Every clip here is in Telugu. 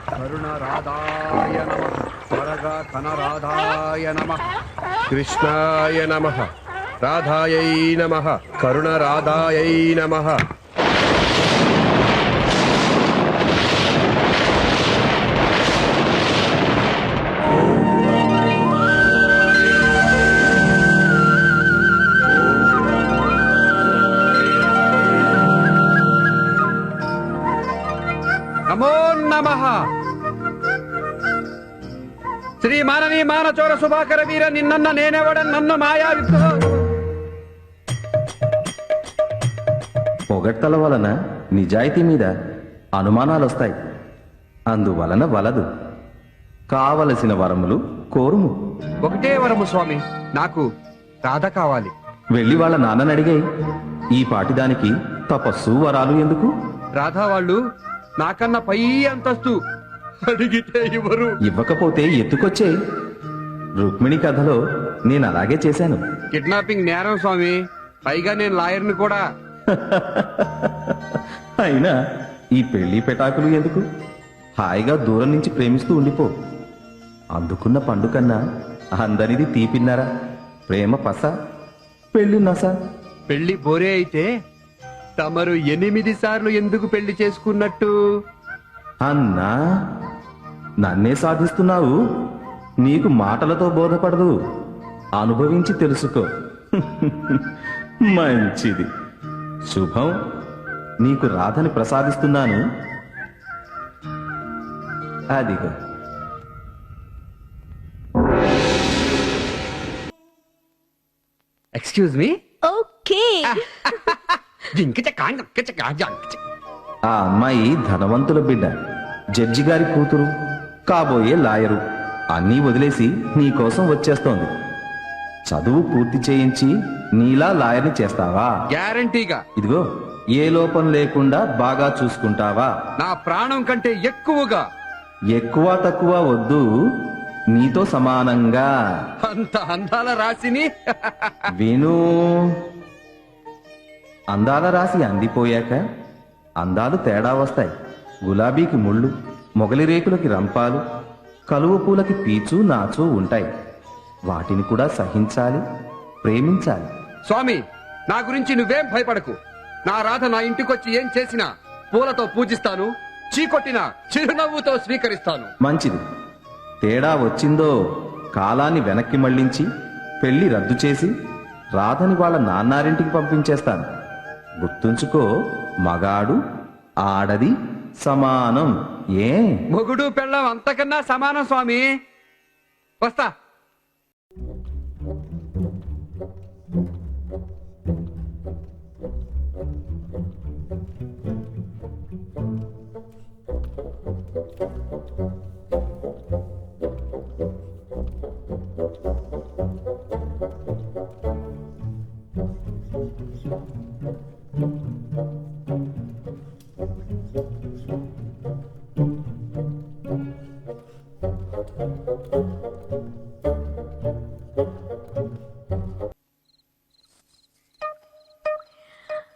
కరుణరాధాయ నమః త్వరగా కనరాధాయ నమః కృష్ణాయ నమః రాధాయై నమః కరుణరాధాయై నమః. నమో నమః. శ్రీ మానవీ మానచోర సుభాకర వీర నిన్న నేనెవడన్ నన్ను మాయా పొగడ్తల వలన నిజాయితీ మీద అనుమానాలొస్తాయి. అందువలన వలదు. కావలసిన వరములు కోరుము. ఒకటే వరము స్వామి, నాకు రాధ కావాలి. వెళ్ళి వాళ్ళ నాన్నని అడిగాయి. ఈ పాటిదానికి తపస్సు వరాలు ఎందుకు? రాధా వాళ్ళు నాకన్నా పై అంతస్తు, అడిగితే ఇవ్వరు. ఇవ్వకపోతే ఎత్తుకొచ్చే. రుక్మిణి కథలో నేను అలాగే చేశాను. కిడ్నాపింగ్ నేరం స్వామి, పైగా నేను లాయర్ని కూడా. అయినా ఈ పెళ్లి పెటాకులు ఎందుకు? హాయిగా దూరం నుంచి ప్రేమిస్తూ ఉండిపో. అందుకున్న పండు కన్నా అందరిది తీపిన్నారా? ప్రేమ పస, పెళ్లి నస. పెళ్లి బోరే అయితే తమరు 8 సార్లు ఎందుకు పెళ్లి చేసుకున్నట్టు? అన్నా, నన్నే సాధిస్తున్నావు. నీకు మాటలతో బోధపడదు, అనుభవించి తెలుసుకో. మంచిది, శుభం. నీకు రాధని ప్రసాదిస్తున్నాను. అదిగో. Excuse me. ఓకే. ఆ అమ్మాయి ధనవంతుల బిడ్డ, జడ్జి గారి కూతురు, కాబోయే లాయరు. అన్నీ వదిలేసి నీకోసం వచ్చేస్తోంది. చదువు పూర్తి చేయించి నీలా లాయర్ని చేస్తావా? గ్యారంటీగా. ఇదిగో, ఏ లోపం లేకుండా బాగా చూసుకుంటావా? నా ప్రాణం కంటే ఎక్కువగా. ఎక్కువ తక్కువ వద్దు, నీతో సమానంగా. అంత అందాల రాశిని. విను, అందాల రాశి అందిపోయాక అందాలు తేడా వస్తాయి. గులాబీకి ముళ్ళు, మొగలి రేకులకి రంపాలు, కలువ పూలకి పీచు నాచు ఉంటాయి. వాటిని కూడా సహించాలి, ప్రేమించాలి. స్వామి, నా గురించి నువ్వేం భయపడకు. నా రాధ నా ఇంటికొచ్చి ఏం చేసినా పూలతో పూజిస్తాను, చీకొట్టినా చిరునవ్వుతో స్వీకరిస్తాను. మంచిది. తేడా వచ్చిందో కాలాన్ని వెనక్కి మళ్లించి పెళ్లి రద్దు చేసి రాధని వాళ్ళ నాన్నారింటికి పంపించేస్తాను. గుర్తుంచుకో, మగాడు ఆడది సమానం. ఏ మొగుడు పెళ్ళం అంతకన్నా సమానం స్వామి. వస్తా.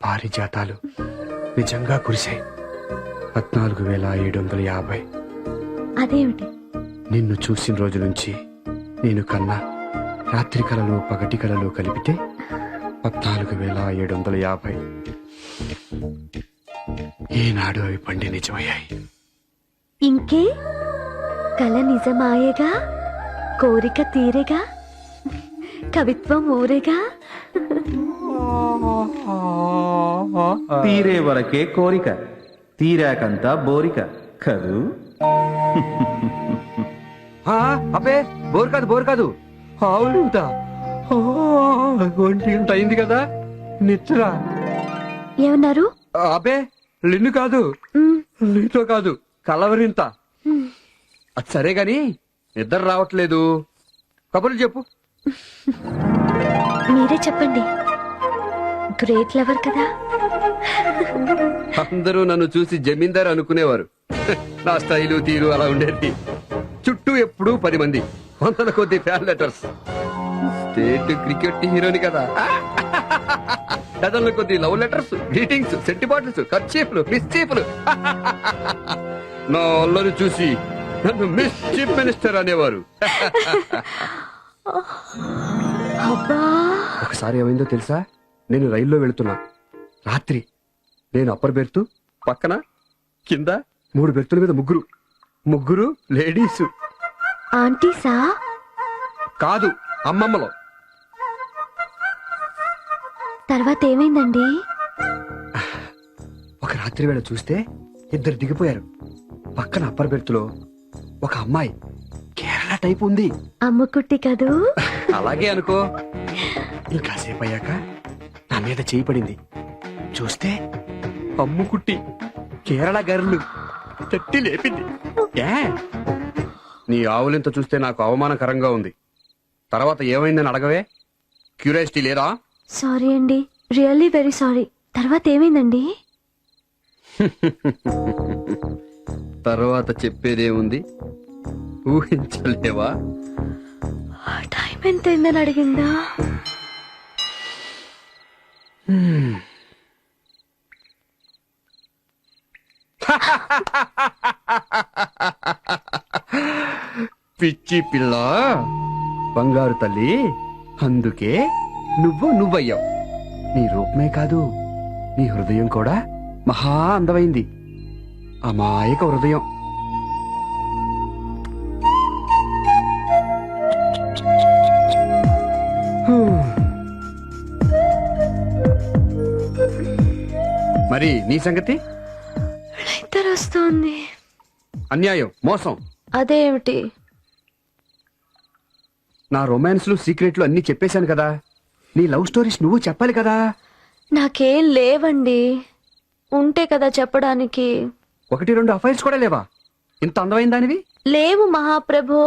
పారిజాతాలు నిజంగా కురిశాయి. 14,750. అదేమిటి? నిన్ను చూసిన రోజు నుంచి నేను కన్నా రాత్రి కళలు పగటి కళలు కలిపితే 14,750. ఏనాడు అవి పండి నిజమయ్యాయి. ఇంకే కల నిజమాయేగా, కోరిక తీరేగా, కవిత్వం ఊరేగా. తీరే వరకే కోరిక, తీరాకంతా బోరిక కదూ. అబ్బే, బోర్ కాదు బోర్ కాదు. ఆవులింత ఒంటి ఇంత అయింది కదా, నిచ్చరా. ఏమన్నారు? అబ్బే, లిన్ను కాదు, నీతో కాదు, కలవరింత. అది సరే గాని నిద్ర రావట్లేదు. కబుర్లు చెప్పు. మీరే చెప్పండి. గ్రేట్ లవర్ కదా. అందరూ నన్ను చూసి జమీందార్ అనుకునేవారు. నా స్టైలు తీరు అలా ఉండేది. చుట్టూ ఎప్పుడూ 10 మంది, 100 కొద్ది ఫ్యాన్ లెటర్స్. స్టేట్ క్రికెట్ హీరోని కదా. డజన్ల కొద్ది లవ్ లెటర్స్, గ్రీటింగ్స్, సెంటి బాటిల్స్, కర్చీఫ్లు, మిస్చీఫ్లు. నా అల్లరి చూసి నన్ను మిస్ చీఫ్ మినిస్టర్ అనేవారు. అబ్బా ఒకసారి ఏమైందో తెలుసా? నేను రైల్లో వెళుతున్నా. రాత్రి నేను అప్పర్ బెర్త్, పక్కన కింద 3 బెర్తుల మీద ముగ్గురు లేడీస్. ఆంటీసా? కాదు, అమ్మమ్మలో. తర్వాత ఏమైందండి? ఒక రాత్రి వేళ చూస్తే 2 దిగిపోయారు. పక్కన అప్పర్ బెర్త్లో ఒక అమ్మాయి కేరళ టైప్ ఉంది. అమ్ముకుట్టి కదూ? అలాగే అనుకో. ఇంకాసేపు అయ్యాక నా మీద చేయి పడింది. చూస్తే అమ్ముకుట్టి కేరళ గర్లు తట్టి లేపింది. ఏ నీ ఆవులింత చూస్తే నాకు అవమానకరంగా ఉంది. తర్వాత ఏమైందని అడగవే? క్యూరియాసిటీ లేదా? సారీ అండి, రియల్లీ వెరీ సారీ. తర్వాత ఏమైందండి? తర్వాత చెప్పేదేముంది, ఊహించలేవా? టైం ఎంత అయిందని అడిగిందా? పిచ్చి పిల్ల, బంగారు తల్లి, అందుకే నువ్వయ్యావు. నీ రూపమే కాదు, నీ హృదయం కూడా మహా అందమైంది. అమాయక హృదయం. మరి నీ సంగతి? నిద్ర వస్తోంది. అన్యాయం, మోసం. అదేమిటి? నా రొమాన్స్లు, సీక్రెట్లు అన్ని చెప్పేశాను కదా. నీ లవ్ స్టోరీస్ నువ్వు చెప్పాలి కదా. నాకేం లేవండి, ఉంటే కదా చెప్పడానికి. 1-2 అఫైర్స్ కూడా లేవా? ఇంత అందమైన దానివి? లేవు మహాప్రభో.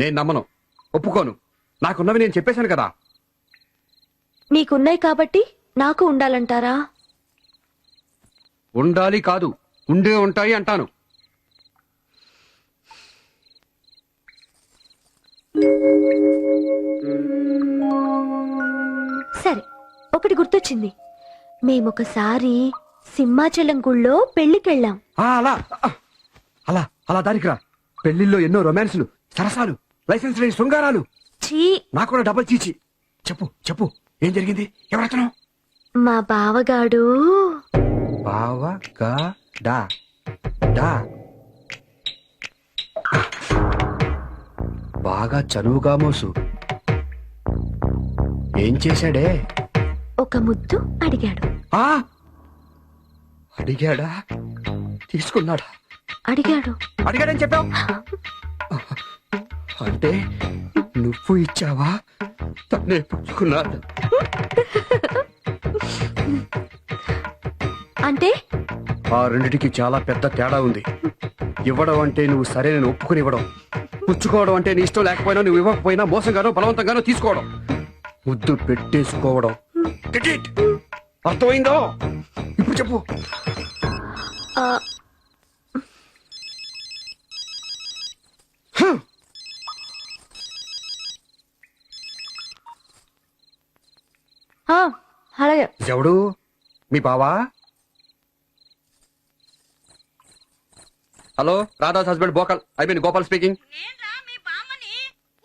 నేను నమ్మను, ఒప్పుకోను. నాకున్నవి నేను చెప్పేశాను కదా. మీకున్నాయి కాబట్టి నాకు ఉండాలంటారా? ఉండాలి కాదు, ఉండే ఉంటాయి అంటాను. సరే, ఒకటి గుర్తొచ్చింది. మేమొకసారి సింహాచలం గుళ్ళో పెళ్లికెళ్ళాం. అలా అలా అలా దానికి రా. పెళ్లిల్లో ఎన్నో రొమాన్స్లు, సరసాలు, లైసెన్స్ లేని శృంగారాలు. చీ, నాకు కూడా డబల్ చీచి. చెప్పు ఏం జరిగింది? ఎవరతను? మా బావగాడు. బావా గా డా డా బాగా చనువుగా మోసు. ఏం చేశాడే? ఒక ముద్దు అడిగాడు. ఆ అడిగాడా? తీసుకున్నాడా? అడిగాడని చెప్పావు అంటే నువ్వు ఇచ్చావా? తనే పుచ్చుకున్నాడు అంటే? ఆ రెండిటికి చాలా పెద్ద తేడా ఉంది. ఇవ్వడం అంటే నువ్వు సరే నేను ఒప్పుకుని ఇవ్వడం. పుచ్చుకోవడం అంటే నీ ఇష్టం లేకపోయినా, నువ్వు ఇవ్వకపోయినా మోసంగానో బలవంతంగానో తీసుకోవడం. ముద్దు పెట్టేసుకోవడం. Get it? అర్థమైందో? ఇప్పుడు చెప్పు. అలాగే. ఎవడు? మీ బావా? హలో, రాధాస్ హస్బెండ్ బోకల్, ఐ మీన్ గోపాల్ స్పీకింగ్. నేన్రా మీ బామ్మని.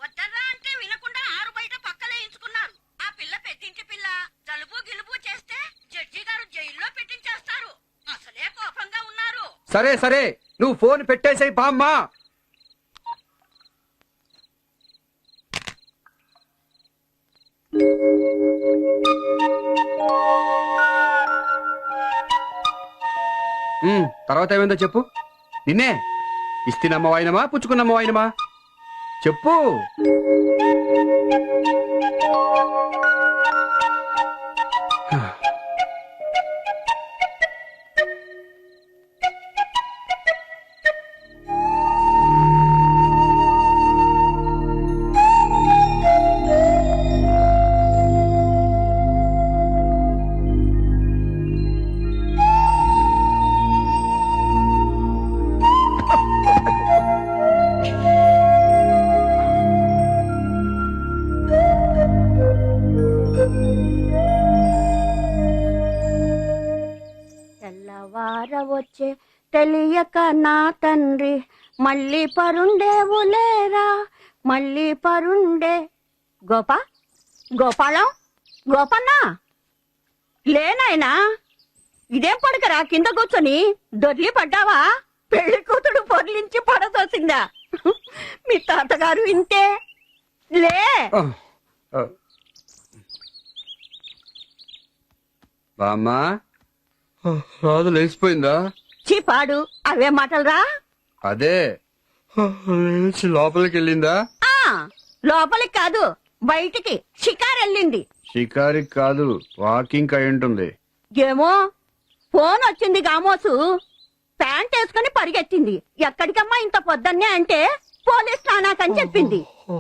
వద్దరా అంటే వినకుండా ఆరు బయట పక్కలేయించుకున్నారు. ఆ పిల్ల పెట్టించి పిల్ల జలుబు గిలుబు చేస్తే జడ్జి గారు జైల్లో పెట్టించేస్తారు. అసలే కోపంగా ఉన్నారు. సరే నువ్వు ఫోన్ పెట్టేసాయి బామ్మ. తర్వాత ఏమైందో చెప్పు. నిన్నే ఇస్తినమ్మ వాయినమా, పుచ్చుకున్నమ్మ వాయినమా? చెప్పు. తెల్లవారవచ్చే తెలియక నా తండ్రి మళ్ళీ పరుండేవులేరా మళ్ళీ పరుండే గోపాలం గోపన్న లేనాయనా ఇదేం పడకరా కింద కూర్చొని దొర్లి పడ్డావా పెళ్లి కూతుడు పొర్లించి పడదోసిందా మీ తాతగారు ఇంతే లే బామ్మా రాదు లేచిపోయిందా చీపాడు అవే మాటలరా అదే లేచి లోపలికి వెళ్ళిందా ఆ లోపలికి కాదు బయటికి షికారెళ్ళింది షికారి కాదు వాకింగ్ అయి ఉంటుంది ఏమో ఫోన్ వచ్చింది గామోసు ప్యాంట్ వేసుకుని పరిగెత్తింది ఎక్కడికమ్మా ఇంత పొద్దున్నే అంటే పోలీస్ ఠాణాకని చెప్పింది ఆ,